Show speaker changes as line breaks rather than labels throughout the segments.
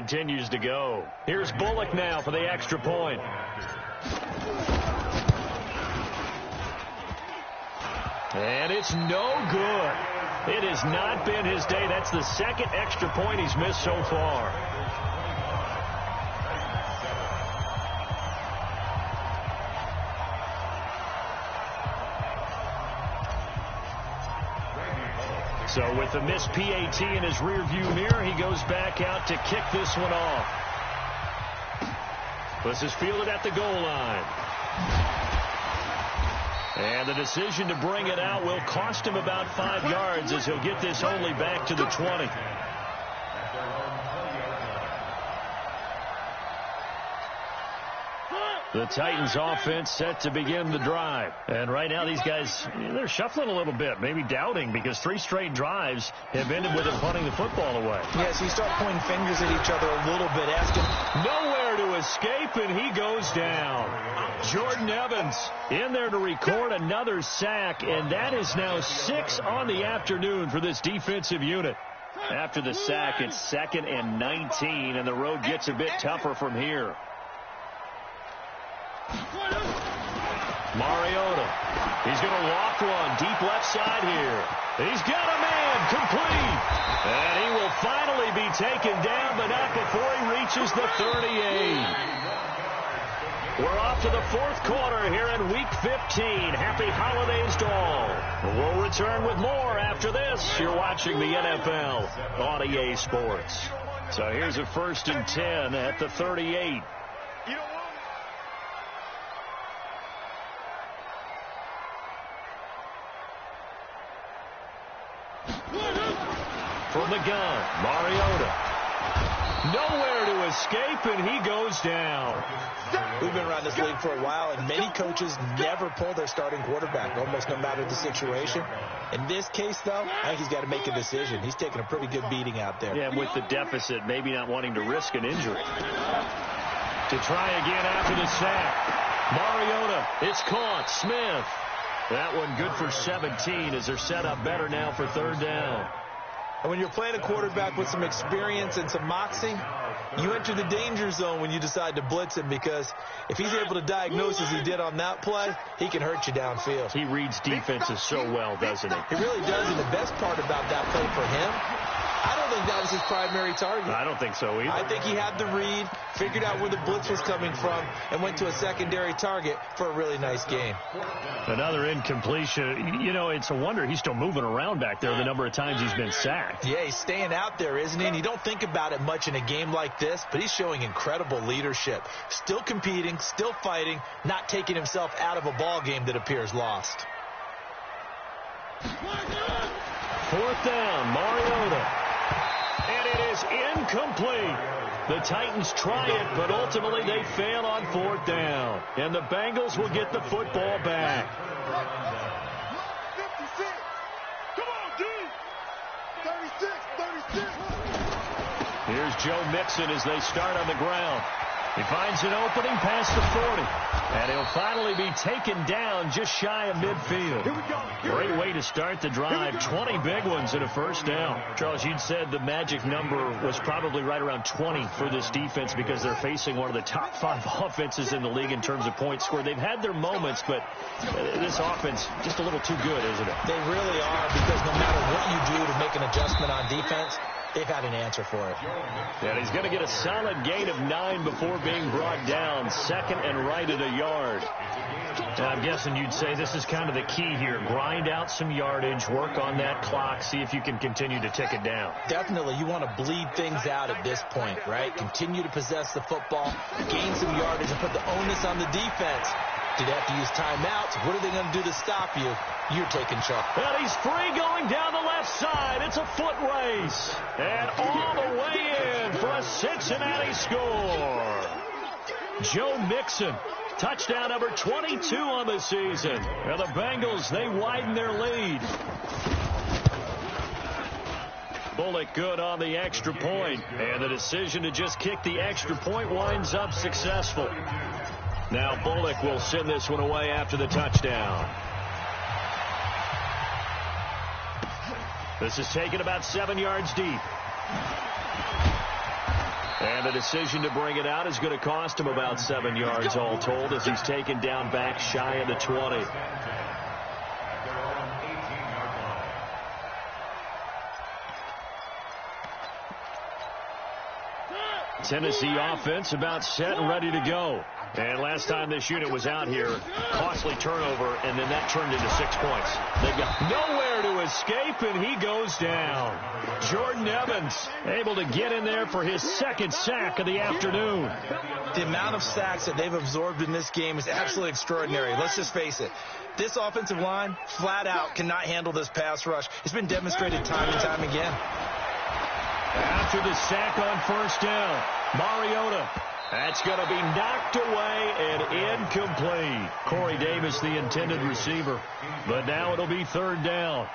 continues to go. Here's Bullock now for the extra point. And it's no good. It has not been his day. That's the second extra point he's missed so far. So with the missed PAT in his rearview mirror, he goes back out to kick this one off. This is fielded at the goal line. And the decision to bring it out will cost him about 5 yards as he'll get this only back to the 20. The Titans offense set to begin the drive. And right now these guys, they're shuffling a little bit, maybe doubting, because 3 straight drives have ended with them punting the football away.
Yes, you start pointing fingers at each other a little bit, asking.
Nowhere to escape, and he goes down. Jordan Evans in there to record another sack, and that is now 6 on the afternoon for this defensive unit. After the sack, it's 2nd and 19, and the road gets a bit tougher from here. Mariota. He's going to walk one deep left side here. He's got a man complete. And he will finally be taken down, but not before he reaches the 38. We're off to the 4th quarter here in Week 15. Happy holidays to all. We'll return with more after this. You're watching the NFL on EA Sports. So here's a 1st and 10 at the 38. From the gun, Mariota. Nowhere to escape, and he goes down.
We've been around this league for a while, and many coaches never pull their starting quarterback, almost no matter the situation. In this case, though, I think he's got to make a decision. He's taking a pretty good beating out there.
Yeah, with the deficit, maybe not wanting to risk an injury. To try again after the sack. Mariota, it's caught. Smith. That one good for 17 as they're set up better now for 3rd down.
And when you're playing a quarterback with some experience and some moxie, you enter the danger zone when you decide to blitz him, because if he's able to diagnose as he did on that play, he can hurt you downfield.
He reads defenses so well, doesn't he?
He really does, and the best part about that play for him, I don't think that was his primary target.
I don't think so either.
I think he had the read, figured out where the blitz was coming from, and went to a secondary target for a really nice game.
Another incompletion. You know, it's a wonder he's still moving around back there the number of times he's been sacked.
Yeah, he's staying out there, isn't he? And you don't think about it much in a game like this, but he's showing incredible leadership. Still competing, still fighting, not taking himself out of a ball game that appears lost.
4th down, Mariota. And it is incomplete. The Titans try it, but ultimately they fail on 4th down. And the Bengals will get the football back.
56. Come on, dude. 36.
Here's Joe Mixon as they start on the ground. He finds an opening past the 40. And he'll finally be taken down just shy of midfield.
Here we go.
Great way to start the drive. 20 big ones and a 1st down. Charles, you'd said the magic number was probably right around 20 for this defense because they're facing one of the top 5 offenses in the league in terms of points scored. They've had their moments, but this offense just a little too good, isn't it?
They really are, because no matter what you do to make an adjustment on defense, they've had an answer for it.
And he's going to get a solid gain of 9 before being brought down. 2nd and right at a yard. And I'm guessing you'd say this is kind of the key here. Grind out some yardage, work on that clock, see if you can continue to tick it down.
Definitely. You want to bleed things out at this point, right? Continue to possess the football, gain some yardage, and put the onus on the defense. Do they have to use timeouts? What are they going to do to stop you? You're taking charge.
And he's free going down the left side. It's a foot race. And all the way in for a Cincinnati score. Joe Mixon, touchdown number 22 on the season. And the Bengals, they widen their lead. Bullock good on the extra point. And the decision to just kick the extra point winds up successful. Now Bullock will send this one away after the touchdown. This is taken about 7 yards deep. And the decision to bring it out is going to cost him about 7 yards all told as he's taken down back shy of the 20. Tennessee offense about set and ready to go. And last time this unit was out here, costly turnover, and then that turned into 6 points. They've got nowhere to escape, and he goes down. Jordan Evans able to get in there for his second sack of the afternoon.
The amount of sacks that they've absorbed in this game is absolutely extraordinary. Let's just face it. This offensive line, flat out, cannot handle this pass rush. It's been demonstrated time and time again.
After the sack on first down, Mariota. That's going to be knocked away and incomplete. Corey Davis, the intended receiver. But now it'll be third down.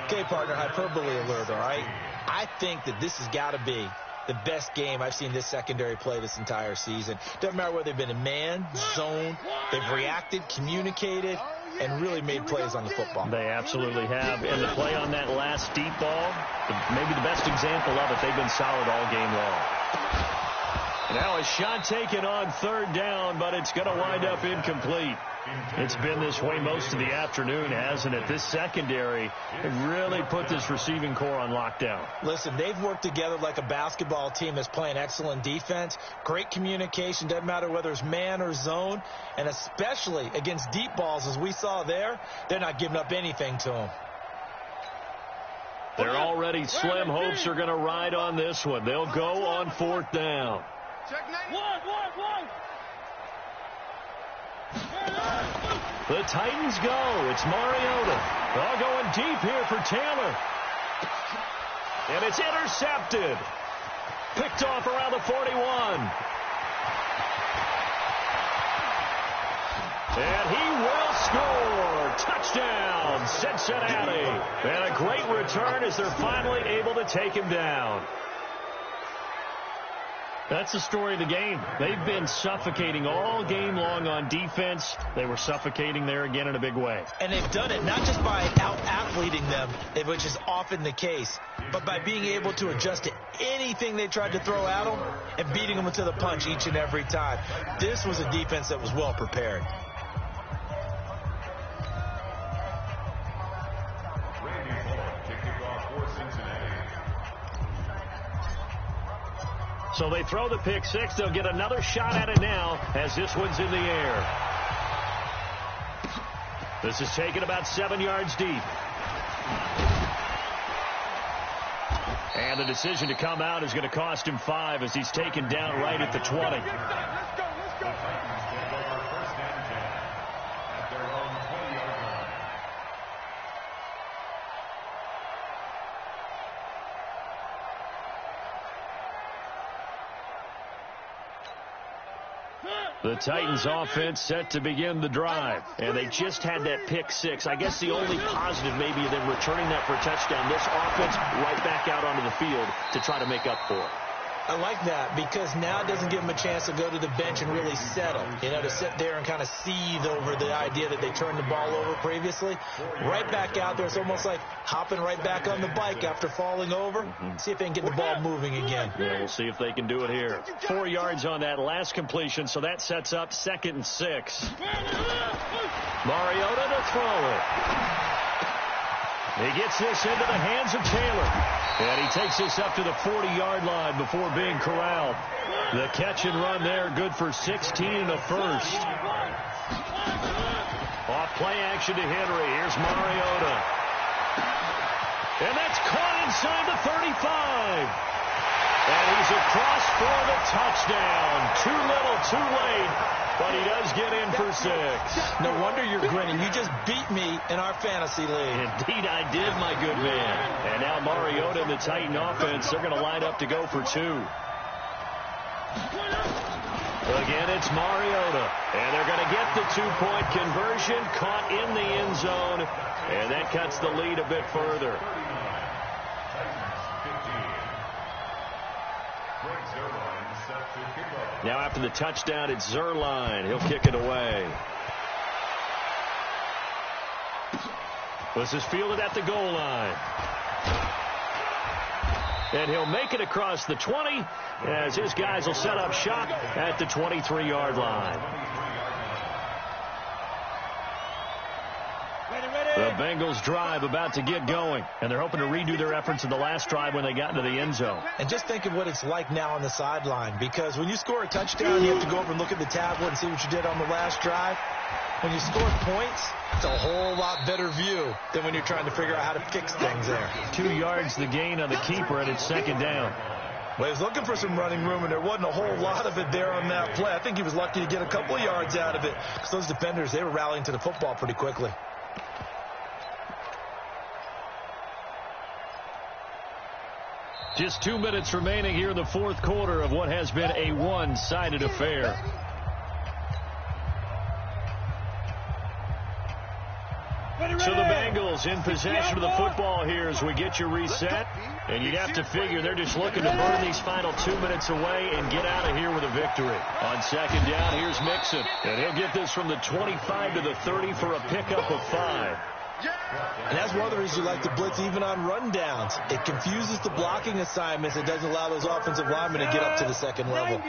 Okay, partner, hyperbole alert, all right? I think that this has got to be the best game I've seen this secondary play this entire season. Doesn't matter whether they've been in man, zone, they've reacted, communicated, and really made plays on the football.
They absolutely have. And the play on that last deep ball, maybe the best example of it, they've been solid all game long. Now a shot taken on third down, but it's going to wind up incomplete. It's been this way most of the afternoon, hasn't it? This secondary really put this receiving core on lockdown.
Listen, they've worked together like a basketball team that's playing excellent defense. Great communication, doesn't matter whether it's man or zone. And especially against deep balls, as we saw there, they're not giving up anything to them.
They're already slim hopes are going to ride on this one. They'll go on fourth down. The Titans go. It's Mariota. All going deep here for Taylor. And it's intercepted. Picked off around the 41. And he will score. Touchdown, Cincinnati. And a great return as they're finally able to take him down. That's the story of the game. They've been suffocating all game long on defense. They were suffocating there again in a big way.
And they've done it not just by out-athleting them, which is often the case, but by being able to adjust to anything they tried to throw at them and beating them to the punch each and every time. This was a defense that was well prepared.
So they throw the pick six. They'll get another shot at it now as this one's in the air. This is taken about 7 yards deep. And the decision to come out is going to cost him 5 as he's taken down right at the 20. The Titans offense set to begin the drive, and they just had that pick six. I guess the only positive maybe of them returning that for a touchdown. This offense right back out onto the field to try to make up for it.
I like that because now it doesn't give them a chance to go to the bench and really settle, to sit there and kind of seethe over the idea that they turned the ball over previously. Right back out there. It's almost like hopping right back on the bike after falling over. See if they can get the ball moving again.
Yeah, we'll see if they can do it here. 4 yards on that last completion, so that sets up 2nd and 6. Mariota to throw it. He gets this into the hands of Taylor. And he takes this up to the 40-yard line before being corralled. The catch and run there, good for 16 and a first. Off play action to Henry. Here's Mariota. And that's caught inside the 35. And he's across for the touchdown. Too little, too late. But he does get in for 6.
No wonder you're grinning. You just beat me in our fantasy league.
Indeed I did, my good man. And now Mariota and the Titan offense, they're going to line up to go for 2. Again, it's Mariota. And they're going to get the 2-point conversion. Caught in the end zone. And that cuts the lead a bit further. Now after the touchdown, it's Zerline. He'll kick it away. This is fielded at the goal line. And he'll make it across the 20 as his guys will set up shop at the 23-yard line. The Bengals drive about to get going, and they're hoping to redo their efforts in the last drive when they got into the end zone.
And just think of what it's like now on the sideline, because when you score a touchdown, you have to go over and look at the tablet and see what you did on the last drive. When you score points, it's a whole lot better view than when you're trying to figure out how to fix things there.
2 yards the gain on the keeper, and it's second down.
Well, he was looking for some running room, and there wasn't a whole lot of it there on that play. I think he was lucky to get a couple of yards out of it, because those defenders, they were rallying to the football pretty quickly.
Just 2 minutes remaining here in the fourth quarter of what has been a one-sided affair. So the Bengals in possession of the football here as we get you reset. And you'd have to figure they're just looking to burn these final 2 minutes away and get out of here with a victory. On second down, here's Mixon. And he'll get this from the 25 to the 30 for a pickup of 5.
And that's one of the reasons you like to blitz even on rundowns. It confuses the blocking assignments. It doesn't allow those offensive linemen to get up to the second level.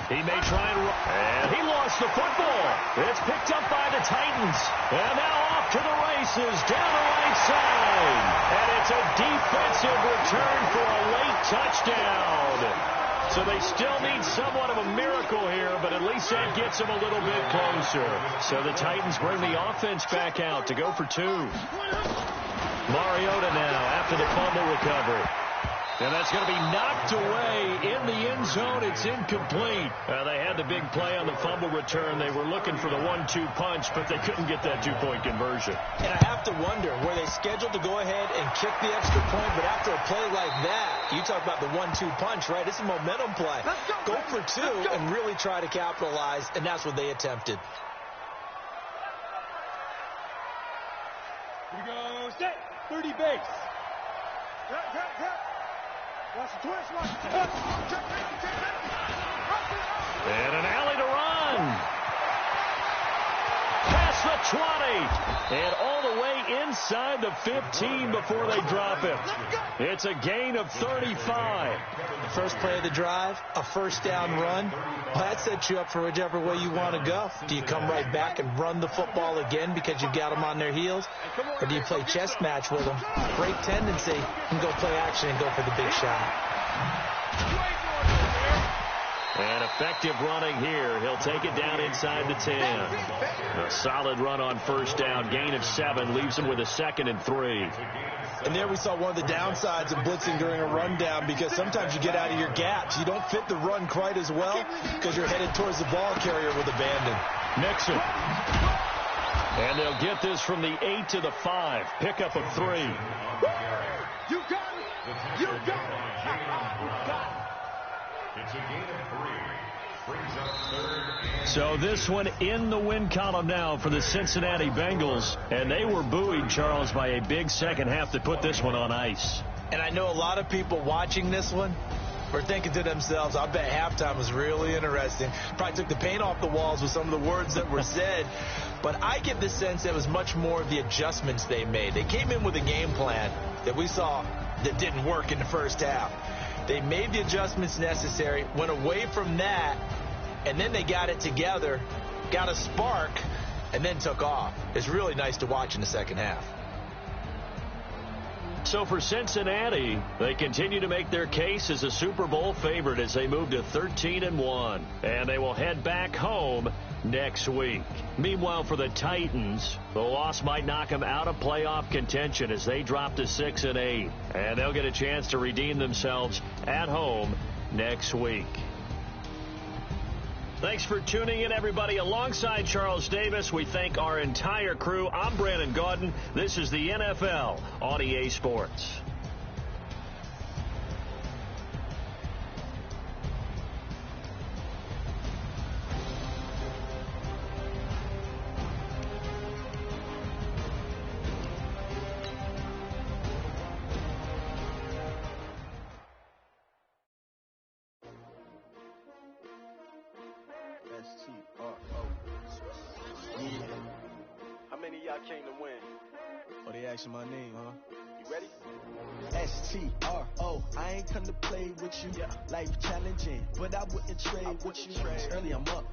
He may try and run. And he lost the football. It's picked up by the Titans. And now off to the races down the right side. And it's a defensive return for a late touchdown. So they still need somewhat of a miracle here, but at least that gets them a little bit closer. So the Titans bring the offense back out to go for 2. Mariota now after the fumble recovery. And that's going to be knocked away in the end zone. It's incomplete. They had the big play on the fumble return. They were looking for the 1-2 punch, but they couldn't get that 2-point conversion.
And I have to wonder, were they scheduled to go ahead and kick the extra point? But after a play like that, you talk about the 1-2 punch, right? It's a momentum play. Go for 2 and really try to capitalize, and that's what they attempted.
Here we go. Set. 30 base. Watch the twist. Watch the twist.
And an alley to run. Past the 20. And all the way inside the 15 before they drop it. It's a gain of 35.
First play of the drive, a first down run. Well, that sets you up for whichever way you want to go. Do you come right back and run the football again because you've got them on their heels? Or do you play chess match with them? Great tendency, and go play action and go for the big shot.
And effective running here. He'll take it down inside the 10. A solid run on first down. Gain of 7 leaves him with a 2nd and 3.
And there we saw one of the downsides of blitzing during a rundown, because sometimes you get out of your gaps. You don't fit the run quite as well because you're headed towards the ball carrier with abandon.
Mixon. And they'll get this from the 8 to the 5. Pickup of 3.
You got it. You got it. You got it.
It's a gain of 3. Brings up third.
So this one in the win column now for the Cincinnati Bengals. And they were buoyed, Charles, by a big second half that put this one on ice.
And I know a lot of people watching this one were thinking to themselves, I bet halftime was really interesting. Probably took the paint off the walls with some of the words that were said. But I get the sense that it was much more of the adjustments they made. They came in with a game plan that we saw that didn't work in the first half. They made the adjustments necessary, went away from that, and then they got it together, got a spark, and then took off. It's really nice to watch in the second half.
So for Cincinnati, they continue to make their case as a Super Bowl favorite as they move to 13-1. And they will head back home next week. Meanwhile, for the Titans, the loss might knock them out of playoff contention as they drop to 6-8. And they'll get a chance to redeem themselves at home next week. Thanks for tuning in, everybody. Alongside Charles Davis, we thank our entire crew. I'm Brandon Gaudin. This is the NFL on EA Sports.
STRO. Yeah.
many of y'all came to win?
Oh, they asking my name, huh?
You ready?
STRO, I ain't come to play with you. Life challenging, but I wouldn't trade with you. Early I'm up,